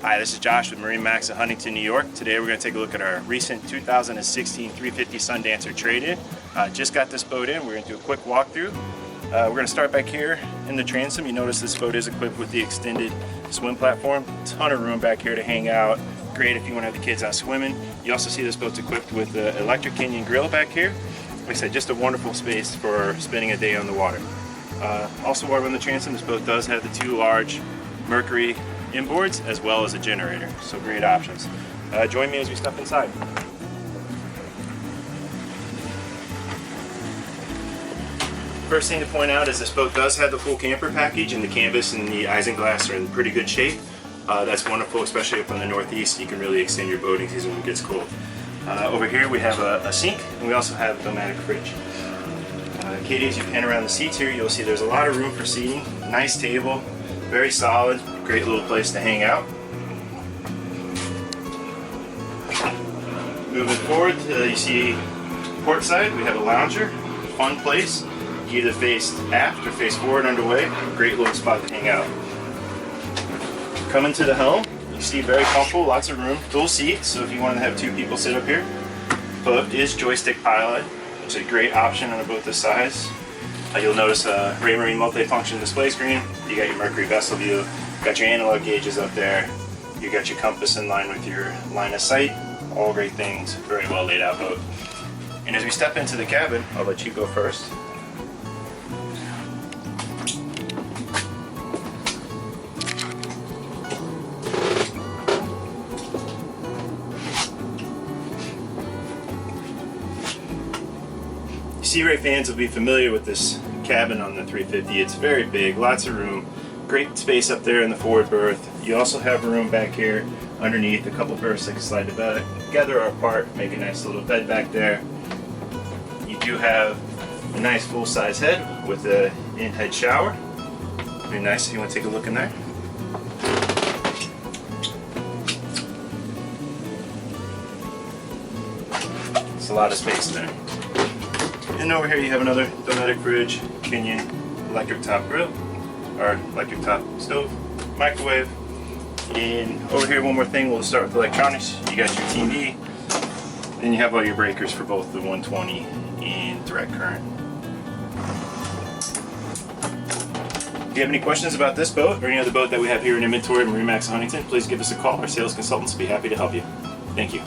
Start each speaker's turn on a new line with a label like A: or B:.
A: Hi, this is Josh with MarineMax in Huntington, New York. Today we're going to take a look at our recent 2016 350 Sundancer trade-in. Just got this boat in. We're going to do a quick walkthrough. We're going to start back here in the transom. You notice this boat is equipped with the extended swim platform. Ton of room back here to hang out. Great if you want to have the kids out swimming. You also see this boat's equipped with the electric Canyon grill back here. Like I said, just a wonderful space for spending a day on the water. Also while we're in the transom, this boat does have the two large Mercury inboards as well as a generator, so great options. Join me as we step inside. First thing to point out is this boat does have the full camper package, and the canvas and the isinglass are in pretty good shape. That's wonderful, especially up in the Northeast. You can really extend your boating season when it gets cold. Over here we have a sink, and we also have a Dometic fridge. Katie, as you pan around the seats here, you'll see there's a lot of room for seating. Nice table, very solid, great little place to hang out. Moving forward, you see port side, we have a lounger, fun place. You either face aft or face forward underway. Great little spot to hang out. Coming to the helm, you see very comfortable, lots of room, dual seats, so if you want to have two people sit up here. Boat is joystick pilot, which is a great option on a boat this size. You'll notice a Raymarine multi-function display screen. You got your Mercury vessel view, got your analog gauges up there, you got your compass in line with your line of sight. All great things, very well laid out boat. And as we step into the cabin, I'll let you go first. Sea Ray fans will be familiar with this cabin on the 350. It's very big, lots of room, great space up there in the forward berth. You also have room back here underneath, a couple berths that can slide together or apart, make a nice little bed back there. You do have a nice full-size head with an in-head shower. Very nice if you want to take a look in there. It's a lot of space there. And over here you have another Dometic fridge, Canyon electric top grill, or electric top stove, microwave. And over here, one more thing, we'll start with electronics. You got your TV, and you have all your breakers for both the 120 and direct current. If you have any questions about this boat or any other boat that we have here in inventory at MarineMax Huntington, please give us a call. Our sales consultants will be happy to help you. Thank you.